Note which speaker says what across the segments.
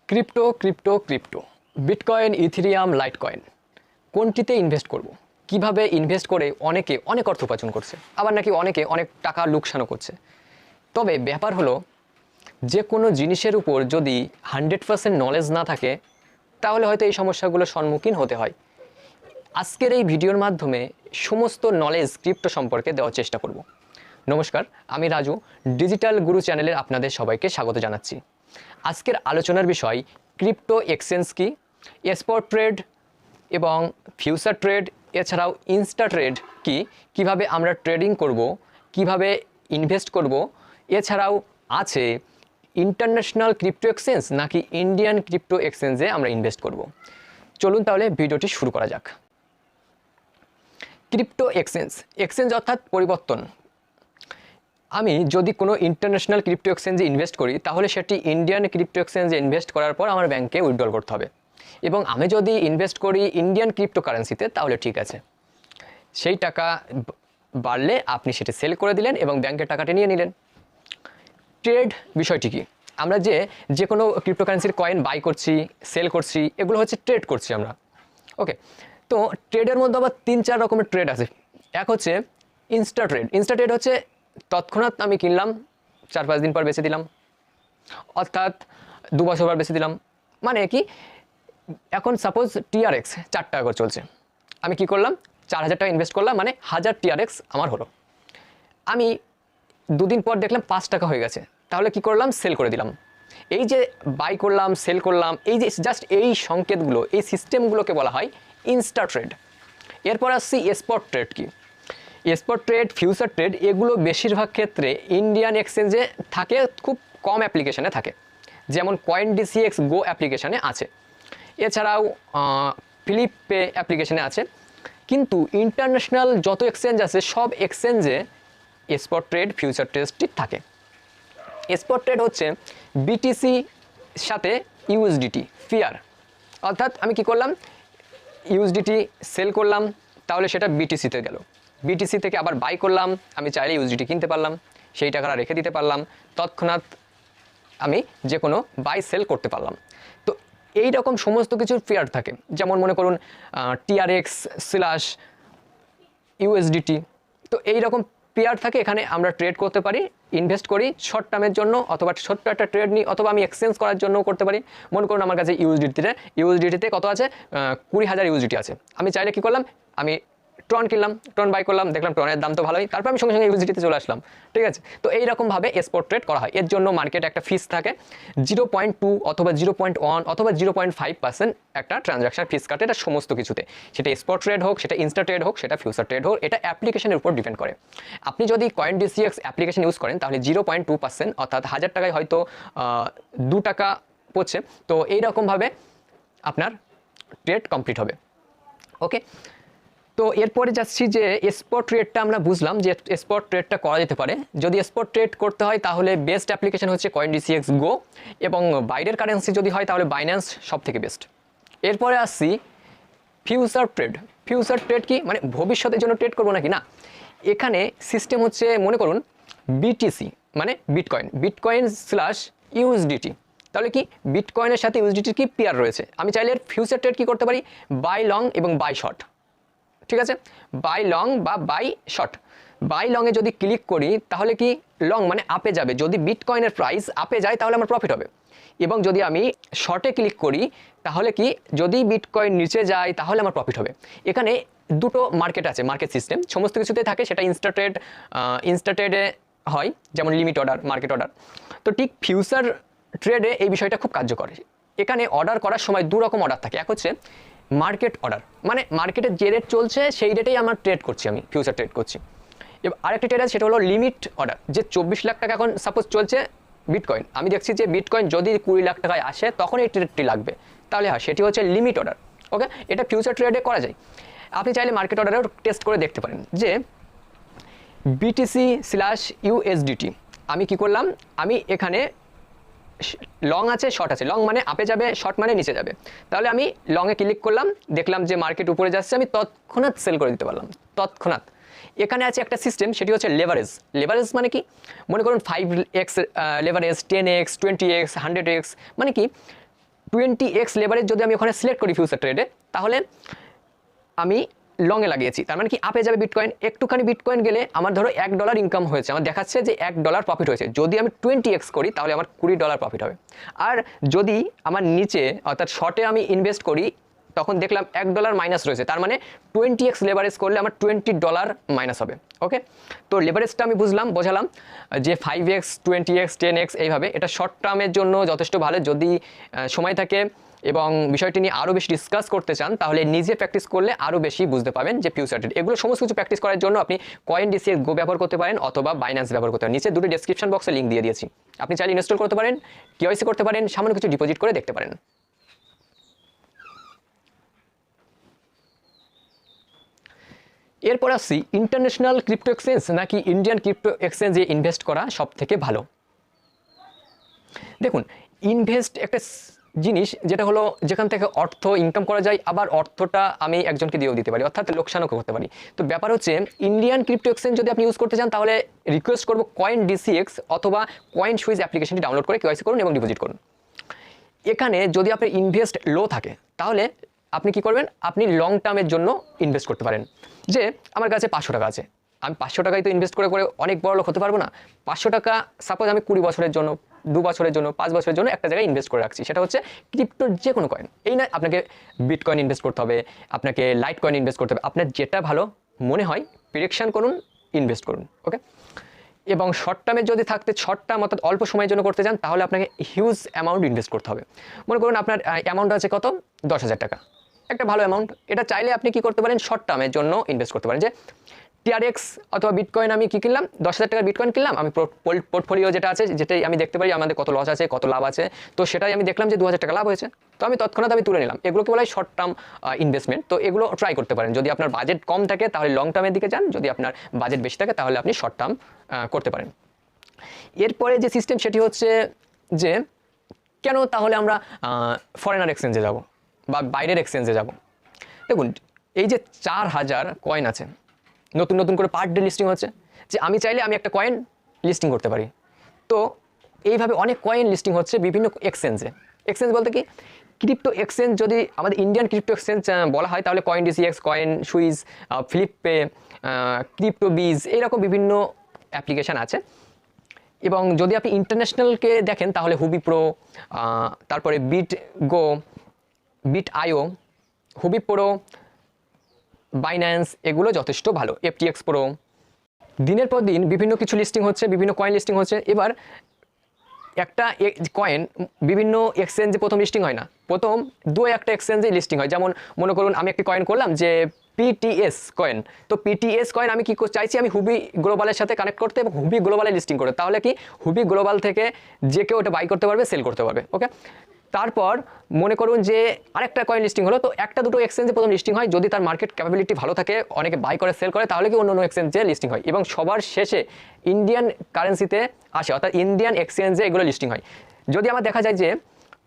Speaker 1: Crypto bitcoin, Ethereum, Litecoin কোনটিতে invest করব? কিভাবে ইনভেস্ট করে অনেকে অনেক অর্থ উপার্জন করছে, আবার নাকি অনেকে অনেক টাকা লোকসানও করছে। তবে ব্যাপার হলো, যে কোনো জিনিসের উপর যদি 100% নলেজ না থাকে তাহলে হয়তো এই সমস্যাগুলোর সম্মুখীন হতে হয়। আজকের এই ভিডিওর মাধ্যমে সমস্ত নলেজ ক্রিপ্টো সম্পর্কে দেওয়ার চেষ্টা করব। নমস্কার, আমি রাজু, ডিজিটাল গুরু চ্যানেলের আপনাদের সবাইকে স্বাগত জানাচ্ছি। আজকের আলোচনার বিষয় ক্রিপ্টো এক্সচেঞ্জ কি, স্পট ট্রেড এবং ফিউচার ট্রেড, এছাড়াও ইনস্টা ট্রেড কি, কিভাবে আমরা ট্রেডিং করব, কিভাবে ইনভেস্ট করব, এছাড়াও আছে ইন্টারন্যাশনাল ক্রিপ্টো এক্সচেঞ্জ নাকি ইন্ডিয়ান ক্রিপ্টো এক্সচেঞ্জে আমরা ইনভেস্ট করব। চলুন তাহলে ভিডিওটি শুরু করা যাক। ক্রিপ্টো এক্সচেঞ্জ অর্থাৎ পরিবর্তন। আমি যদি কোনো ইন্টারন্যাশনাল ক্রিপ্টো এক্সচেঞ্জে ইনভেস্ট করি তাহলে সেটি ইন্ডিয়ান ক্রিপ্টো এক্সচেঞ্জে ইনভেস্ট করার পর আমার ব্যাংকে উইথড্রল করতে হবে, এবং আমি যদি ইনভেস্ট করি ইন্ডিয়ান ক্রিপ্টো কারেন্সিতে তাহলে ঠিক আছে, সেই টাকা বাড়লে আপনি সেটি সেল করে দিলেন এবং ব্যাংকের টাকাটি নিয়ে নিলেন। ট্রেড বিষয়টি কি? আমরা যে কোনো ক্রিপ্টো কারেন্সির কয়েন বাই করছি, সেল করছি, এগুলো হচ্ছে ট্রেড করছি আমরা। ওকে, তো ট্রেডের মধ্যে আবার 3-4 রকমের ট্রেড আছে। এক হচ্ছে ইনস্টা ট্রেড হচ্ছে তৎক্ষণাৎ আমি কিনলাম, 4-5 দিন পর বেচে দিলাম, অর্থাৎ 2 বছর পর বেচে দিলাম। মানে কি, এখন সাপোজ টিআরএক্স 4 টাকা করে চলছে, আমি কি করলাম, 4000 টাকা ইনভেস্ট করলাম, মানে 1000 টিআরএক্স আমার হলো। আমি 2 দিন পর দেখলাম 5 টাকা হয়ে গেছে, তাহলে কি করলাম, সেল করে দিলাম। এই যে বাই করলাম, সেল করলাম, এই যে জাস্ট এই সংকেতগুলো, এই সিস্টেমগুলোকে বলা হয় ইনস্টা ট্রেড। এরপর আসছি স্পট ট্রেড কি। স্পট ট্রেড, ফিউচার ট্রেড, এগুলো বেশিরভাগ ক্ষেত্রে ইন্ডিয়ান এক্সচেঞ্জে থাকে, খুব কম অ্যাপ্লিকেশানে থাকে, যেমন CoinDCX গো অ্যাপ্লিকেশানে আছে, এছাড়াও ফিলিপ পে অ্যাপ্লিকেশানে আছে। কিন্তু ইন্টারন্যাশনাল যত এক্সচেঞ্জ আছে সব এক্সচেঞ্জে স্পট ট্রেড, ফিউচার ট্রেডটি থাকে। স্পট ট্রেড হচ্ছে বিটিসি সাথে ইউএসডিটি ফিয়ার, অর্থাৎ আমি কি করলাম, ইউএসডিটি সেল করলাম, তাহলে সেটা বিটিসিতে গেল, বিটিসি থেকে আবার বাই করলাম, আমি চাইলে ইউএসডিটি কিনতে পারলাম, সেই টাকাটা রেখে দিতে পারলাম, তৎক্ষণাৎ আমি যে কোনো বাই সেল করতে পারলাম। তো এই রকম সমস্ত কিছুর ফিয়ার থাকে, যেমন মনে করুন TRX/USDT, তো এই রকম পেয়ার থাকে, এখানে আমরা ট্রেড করতে পারি, ইনভেস্ট করি শর্ট টার্মের জন্য, অথবা ছোট্ট একটা ট্রেড নিই, অথবা আমি এক্সচেঞ্জ করার জন্যও করতে পারি। মনে করুন আমার কাছে ইউএসডিটিতে কত আছে, 20,000 ইউএসডিটি আছে, আমি চাইলে কি করলাম, আমি ট্রন কিনলাম, ট্রন বাই করলাম, দেখলাম ট্রনের দাম তো ভালোই, তারপর আমি সঙ্গে সঙ্গে ইউএসডিটিতে চলে আসলাম। ঠিক আছে, তো এইরকমভাবে স্পট ট্রেড করা হয়। এর জন্য মার্কেটে একটা ফিস থাকে, 0.2 অথবা 0.1 অথবা 0.5% একটা ট্রানজাকশন ফিস কাটে, এটা সমস্ত কিছুতে, সেটা স্পট ট্রেড হোক, সেটা ইনস্টা ট্রেড হোক, সেটা ফিউচার ট্রেড হোক, এটা অ্যাপ্লিকেশনের উপর ডিপেন্ড করে। আপনি যদি CoinDCX অ্যাপ্লিকেশন ইউজ করেন তাহলে 0.2%, অর্থাৎ 1000 টাকায় হয়তো 2 টাকা পড়ছে, তো এইরকমভাবে আপনার ট্রেড কমপ্লিট হবে। ওকে, তো এরপরে যাচ্ছি যে স্পট ট্রেডটা আমরা বুঝলাম যে স্পট ট্রেডটা করা যেতে পারে। যদি স্পট ট্রেড করতে হয় তাহলে বেস্ট অ্যাপ্লিকেশন হচ্ছে CoinDCX গো, এবং বাইরের কারেন্সি যদি হয় তাহলে বাইন্যান্স সব থেকে বেস্ট। এরপরে আসছি ফিউচার ট্রেড কি, মানে ভবিষ্যতের জন্য ট্রেড করবো নাকি না। এখানে সিস্টেম হচ্ছে, মনে করুন বিটিসি মানে বিটকয়েন/ইউএসডিটি, তাহলে কি বিটকয়েনের সাথে ইউএসডিটির কি পেয়ার রয়েছে, আমি চাইলে ফিউচার ট্রেড কি করতে পারি, বাই লং এবং বাই শর্ট। ঠিক আছে, বাই লং বা বাই শর্ট। বাই লংয়ে যদি ক্লিক করি তাহলে কি লং মানে আপে যাবে, যদি বিটকয়েনের প্রাইস আপে যায় তাহলে আমার প্রফিট হবে, এবং যদি আমি শর্টে ক্লিক করি তাহলে কি, যদি বিটকয়েন নিচে যায় তাহলে আমার প্রফিট হবে। এখানে দুটো মার্কেট আছে, মার্কেট সিস্টেম সমস্ত কিছুতে থাকে, সেটা ইনস্টা ট্রেডে হয়, যেমন লিমিট অর্ডার, মার্কেট অর্ডার। তো ঠিক ফিউচার ট্রেডে এই বিষয়টা খুব কার্যকর। এখানে অর্ডার করার সময় 2 রকম অর্ডার থাকে, এক হচ্ছে মার্কেট অর্ডার, মানে মার্কেটে যে রেট চলছে সেই রেটেই আমার ট্রেড করছি, আমি ফিউচার ট্রেড করছি। এবার আরেকটা ট্রেড আছে, সেটা হলো লিমিট অর্ডার, যে 24 লাখ টাকা এখন সাপোজ চলছে বিটকয়েন, আমি দেখছি যে বিটকয়েন যদি 20 লাখ টাকায় আসে তখন এই ট্রেডটি লাগবে, তাহলে হয় সেটি হচ্ছে লিমিট অর্ডার। ওকে, এটা ফিউচার ট্রেডে করা যায়। আপনি চাইলে মার্কেট অর্ডারেও টেস্ট করে দেখতে পারেন যে BTC/USDT, আমি কি করলাম, আমি এখানে লং আছে, শর্ট আছে, লং মানে আপে যাবে, শর্ট মানে নিচে যাবে, তাহলে আমি লংয়ে ক্লিক করলাম, দেখলাম যে মার্কেট উপরে যাচ্ছে, আমি তৎক্ষণাৎ সেল করে দিতে পারলাম, তৎক্ষণাৎ। এখানে আছে একটা সিস্টেম, সেটি হচ্ছে লেভারেজ মানে কি, মনে করুন 5x leverage, 10x, 20x, 100x, মানে কি 20x লেভারেজ যদি আমি ওখানে সিলেক্ট করি ফিউচার ট্রেডে, তাহলে আমি লংয়ে লাগিয়েছি, তার মানে কি আপে যাবে বিটকয়েন। একটুখানি বিটকয়েন গেলে আমার ধরো $1 ইনকাম হয়েছে, আমার দেখাচ্ছে যে $1 প্রফিট হয়েছে। যদি আমি 20x করি তাহলে আমার $20 প্রফিট হবে। আর যদি আমার নিচে অর্থাৎ শর্টে আমি ইনভেস্ট করি, তখন দেখলাম $1 মাইনাস রয়েছে, তার মানে 20x লেভারেজ করলে আমার $20 মাইনাস হবে। ওকে, তো লেভারেজটা আমি বোঝালাম যে 5x 20x 10x এইভাবে। এটা শর্ট টার্মের জন্য যথেষ্ট ভালো। যদি সময় থাকে এবং বিষয়টি নিয়ে আরও বেশি ডিসকাস করতে চান, তাহলে নিজে প্র্যাকটিস করলে আরও বেশি বুঝতে পাবেন যে ফিউচার ট্রেড। এগুলো সমস্ত কিছু প্র্যাকটিস করার জন্য আপনি CoinDCX Go ব্যবহার করতে পারেন অথবা বাইন্যান্স ব্যবহার করতে পারেন। নিচে দুটো ডেসক্রিপশন বক্সে লিঙ্ক দিয়ে দিয়েছি, আপনি চাইলে ইনস্টল করতে পারেন, KYC করতে পারেন, সামান্য কিছু ডিপোজিট করে দেখতে পারেন। এরপর আসছি, ইন্টারন্যাশনাল ক্রিপ্টো এক্সচেঞ্জ নাকি ইন্ডিয়ান ক্রিপ্টো এক্সচেঞ্জে ইনভেস্ট করা সব থেকে ভালো। দেখুন, ইনভেস্ট একটা জিনিস যেটা হলো যেখান থেকে অর্থ ইনকাম করা যায়, আবার অর্থটা আমি একজনকে দিয়েও দিতে পারি, অর্থাৎ লোকসানও করতে পারি। তো ব্যাপার হচ্ছে, ইন্ডিয়ান ক্রিপ্টো এক্সচেঞ্জ যদি আপনি ইউজ করতে চান, তাহলে রিকোয়েস্ট করবো CoinDCX অথবা CoinSwitch অ্যাপ্লিকেশনটি ডাউনলোড করে KYC করুন এবং ডিপোজিট করুন। এখানে যদি আপনার ইনভেস্ট লো থাকে, তাহলে আপনি কি করবেন, আপনি লং টার্মের জন্য ইনভেস্ট করতে পারেন। যে আমার কাছে 500 টাকা আছে, আমি 500 টাকায় তো ইনভেস্ট করে অনেক বড় লোক হতে পারবো না। 500 টাকা সাপোজ আমি 20 বছরের জন্য, 2 বছরের জন্য, 5 বছরের জন্য একটা জায়গায় ইনভেস্ট করে রাখছি, সেটা হচ্ছে ক্রিপ্টোর যে কোনো কয়েন। এই না আপনাকে বিটকয়েন ইনভেস্ট করতে হবে, আপনাকে লাইট কয়েন ইনভেস্ট করতে হবে, আপনার যেটা ভালো মনে হয় প্রেডিকশন করুন, ইনভেস্ট করুন। ওকে, এবং শর্ট টার্মে যদি থাকতে, শর্ট টার্ম অর্থাৎ অল্প সময়ের জন্য করতে চান, তাহলে আপনাকে হিউজ অ্যামাউন্ট ইনভেস্ট করতে হবে। মনে করুন আপনার অ্যামাউন্ট আছে কত, 10,000 টাকা, একটা ভালো অ্যামাউন্ট। এটা চাইলে আপনি কি করতে পারেন, শর্ট টার্মের জন্য ইনভেস্ট করতে পারেন। যে TRX অথবা বিটকয়েন আমি কি কিনলাম, 10,000 টাকার বিটকয়েন কিনলাম, আমি পোর্টফোলিও যেটা আছে, যেটাই আমি দেখতে পারি আমাদের কত লস আছে, কত লাভ আছে, তো সেটাই আমি দেখলাম যে 2,000 টাকা লাভ হয়েছে, তো আমি তৎক্ষণাৎ আমি তুলে নিলাম। এগুলোকে বলা হয় শর্ট টার্ম ইনভেস্টমেন্ট। তো এগুলো ট্রাই করতে পারেন। যদি আপনার বাজেট কম থাকে তাহলে লং টার্মের দিকে যান, যদি আপনার বাজেট বেশি থাকে তাহলে আপনি শর্ট টার্ম করতে পারেন। এরপরে যে সিস্টেম সেটি হচ্ছে যে, কেন তাহলে আমরা ফরেনার এক্সচেঞ্জে যাব বা বাইরের এক্সচেঞ্জে যাব। দেখুন, এই যে 4,000 কয়েন আছে, নতুন নতুন করে পার ডে লিস্টিং হচ্ছে, যে আমি চাইলে আমি একটা কয়েন লিস্টিং করতে পারি। তো এইভাবে অনেক কয়েন লিস্টিং হচ্ছে বিভিন্ন এক্সচেঞ্জে। এক্সচেঞ্জ বলতে কি, ক্রিপ্টো এক্সচেঞ্জ যদি আমাদের ইন্ডিয়ান ক্রিপ্টো এক্সচেঞ্জ বলা হয়, তাহলে CoinDCX, CoinSwitch, ফ্লিপপে, ক্রিপ্টোবিজ, এইরকম বিভিন্ন অ্যাপ্লিকেশান আছে। এবং যদি আপনি ইন্টারন্যাশনালকে দেখেন, তাহলে হুবি প্রো, তারপরে বিটগো, বিট.io, হুবি প্রো, বাইন্যান্স, এগুলো যথেষ্ট ভালো। FTX প্রো, দিনের পর দিন বিভিন্ন কিছু লিস্টিং হচ্ছে, বিভিন্ন কয়েন লিস্টিং হচ্ছে। এবার একটা কয়েন বিভিন্ন এক্সচেঞ্জে প্রথম লিস্টিং হয় না, প্রথম 2-1টা এক্সচেঞ্জে লিস্টিং হয়। যেমন মনে করুন আমি একটা কয়েন করলাম যে PTS কয়েন, তো PTS কয়েন আমি কি চাইছি, আমি হুবি গ্লোবালের সাথে কানেক্ট করতে এবং হুবি গ্লোবালে লিস্টিং করতে, তাহলে কি হুবি গ্লোবাল থেকে যে কেউ ওটা বাই করতে পারবে, সেল করতে পারবে। ওকে, তারপর মনে করুন যে আরেকটা কয়েন লিস্টিং হলো, তো 1-2 এক্সচেঞ্জে প্রথম লিস্টিং হয়, যদি তার মার্কেট ক্যাপাবিলিটি ভালো থাকে, অনেকে বাই করে সেল করে, তাহলে কি অন্য এক্সচেঞ্জে লিস্টিং হয়, এবং সবার শেষে ইন্ডিয়ান কারেন্সিতে আসে, অর্থাৎ ইন্ডিয়ান এক্সচেঞ্জে এগুলো লিস্টিং হয়। যদি আমার দেখা যায় যে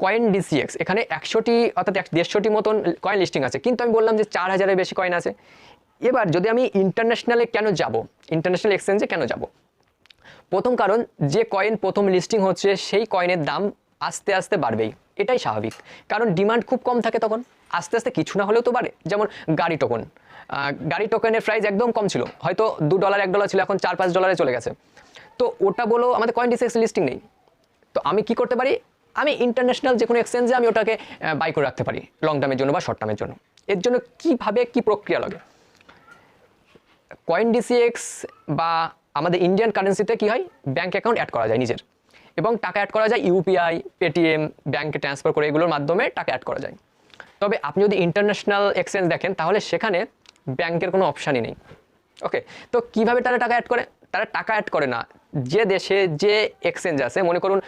Speaker 1: CoinDCX এখানে 100টি অর্থাৎ 150টি মতন কয়েন লিস্টিং আছে, কিন্তু আমি বললাম যে 4,000-এর বেশি কয়েন আছে। এবার যদি আমি ইন্টারন্যাশনালে কেন যাব, ইন্টারন্যাশনাল এক্সচেঞ্জে কেন যাব, প্রথম কারণ, যে কয়েন প্রথম লিস্টিং হচ্ছে সেই কয়েনের দাম আস্তে আস্তে বাড়বেই, এটাই স্বাভাবিক, কারণ ডিমান্ড খুব কম থাকে, তখন আস্তে আস্তে কিছু না হলেও তো বাড়ে। যেমন গাড়ি টোকন, গাড়ি টোকেনের প্রাইস একদম কম ছিল, হয়তো $2 $1 ছিল, এখন $4-5 চলে গেছে। তো ওটা বলো আমাদের CoinDCX লিস্টিং নেই, তো আমি কি করতে পারি, আমি ইন্টারন্যাশনাল যে কোনো এক্সচেঞ্জে আমি ওটাকে বাই করে রাখতে পারি লং টার্মের জন্য বা শর্ট টার্মের জন্য। এর জন্য কীভাবে কি প্রক্রিয়া লাগে, CoinDCX বা আমাদের ইন্ডিয়ান কারেন্সিতে কি হয়, ব্যাঙ্ক অ্যাকাউন্ট অ্যাড করা যায় নিজের, এবং টাকা অ্যাড করা যায় UPI, পেটিএম, ব্যাঙ্কে ট্রান্সফার করে, এগুলোর মাধ্যমে টাকা অ্যাড করা যায়। তবে আপনি যদি ইন্টারন্যাশনাল এক্সচেঞ্জ দেখেন, তাহলে সেখানে ব্যাঙ্কের কোনো অপশানই নেই। ওকে, তো কিভাবে তারা টাকা অ্যাড করে, তারা টাকা অ্যাড করে না, যে দেশে যে এক্সচেঞ্জ আছে, মনে করুন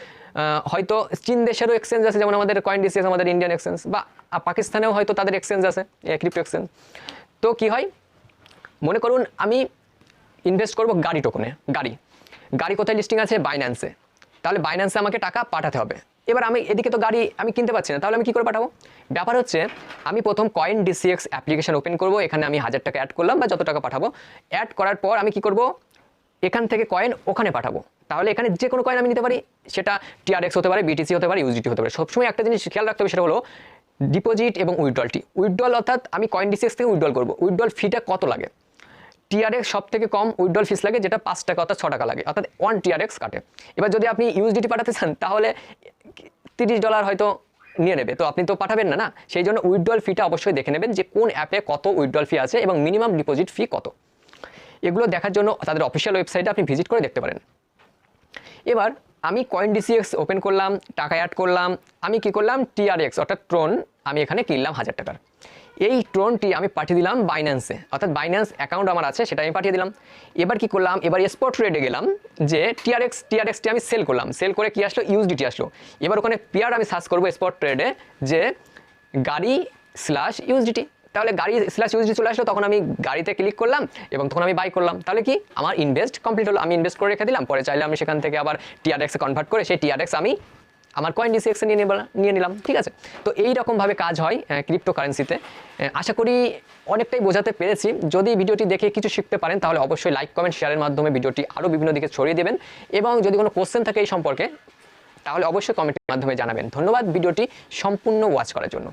Speaker 1: হয়তো চীন দেশেরও এক্সচেঞ্জ আছে, যেমন আমাদের CoinDCX, আমাদের ইন্ডিয়ান এক্সচেঞ্জ, বা পাকিস্তানেও হয়তো তাদের এক্সচেঞ্জ আছে, ক্রিপ্টো এক্সচেঞ্জ। তো কি হয়, মনে করুন আমি ইনভেস্ট করব গাড়ি টোকনে, গাড়ি কোথায় লিস্টিং আছে, বাইন্যান্সে, তাহলে বাইন্যান্সে আমাকে টাকা পাঠাতে হবে। এবার আমি এদিকে তো গাড়ি আমি কিনতে পারছি না, তাহলে আমি কী করে পাঠাবো, ব্যাপার হচ্ছে আমি প্রথম CoinDCX অ্যাপ্লিকেশন ওপেন করব, এখানে আমি 1,000 টাকা অ্যাড করলাম বা যত টাকা পাঠাবো, অ্যাড করার পর আমি কি করব, এখান থেকে কয়েন ওখানে পাঠাবো, তাহলে এখানে যে কোনো কয়েন আমি নিতে পারি, সেটা টিআরএক্স হতে পারে, বিটিসি হতে পারে, ইউএসডিটি হতে পারে। সবসময় একটা জিনিস খেয়াল রাখতে হবে, সেটা হলো ডিপোজিট এবং উইথড্রলটি। উইথড্রল অর্থাৎ আমি কয়েন ডিসিএক্স থেকে উইথড্রল করবো, উইথড্রল ফিটা কত লাগে? টিআরএক্স সব থেকে কম উইথড্রল ফিস লাগে, যেটা 5 টাকা অর্থাৎ 6 টাকা লাগে, অর্থাৎ 1 টিআরএক্স কাটে। এবার যদি আপনি ইউএসডিটি পাঠাতে চান তাহলে $30 হয়তো নিয়ে নেবে, তো আপনি তো পাঠাবেন না। সেই জন্য উইথড্রল ফিটা অবশ্যই দেখে নেবেন যে কোন অ্যাপে কত উইথড্রল ফি আছে এবং মিনিমাম ডিপোজিট ফি কত। এগুলো দেখার জন্য তাদের অফিসিয়াল ওয়েবসাইটে আপনি ভিজিট করে দেখতে পারেন। এবার আমি কয়েন ডিসিএক্স ওপেন করলাম, টাকা অ্যাড করলাম, আমি কি করলাম, টিআরএক্স অর্থাৎ ট্রোন আমি এখানে কিনলাম 1000 টাকার। এই ট্রোনটি আমি পাঠিয়ে দিলাম বাইন্যান্সে, অর্থাৎ বাইন্যান্স অ্যাকাউন্ট আমার আছে, সেটা আমি পাঠিয়ে দিলাম। এবার কি করলাম, এবার স্পট ট্রেডে গেলাম, যে টিআরএক্সটি আমি সেল করলাম, সেল করে কি আসলো, ইউএসডিটি আসলো। এবার ওখানে পেয়ার আমি সার্চ করবো স্পট ট্রেডে যে গাড়ি স্ল্যাশ ইউএসডিটি, তাহলে গাড়ি স্ল্যাশ ইউএসডি চলে আসলো, তখন আমি গাড়িতে ক্লিক করলাম এবং তখন আমি বাই করলাম। তাহলে কি আমার ইনভেস্ট কমপ্লিট হলো, আমি ইনভেস্ট করে রেখে দিলাম, পরে চাইলে আমি সেখান থেকে আবার টিআরএক্সে কনভার্ট করে সেই টিআরএক্স আমি আমার কয়েন ডিসিএক্সে নিয়ে নিলাম। ঠিক আছে, তো এই রকমভাবে কাজ হয় ক্রিপ্টোকারেন্সিতে। আশা করি অনেকটাই বোঝাতে পেরেছি। যদি ভিডিওটি দেখে কিছু শিখতে পারেন তাহলে অবশ্যই লাইক, কমেন্ট, শেয়ারের মাধ্যমে ভিডিওটি আরও বিভিন্ন দিকে ছড়িয়ে দেবেন, এবং যদি কোনো কোশ্চেন থাকে এই সম্পর্কে তাহলে অবশ্যই কমেন্টের মাধ্যমে জানাবেন। ধন্যবাদ ভিডিওটি সম্পূর্ণ ওয়াচ করার জন্য।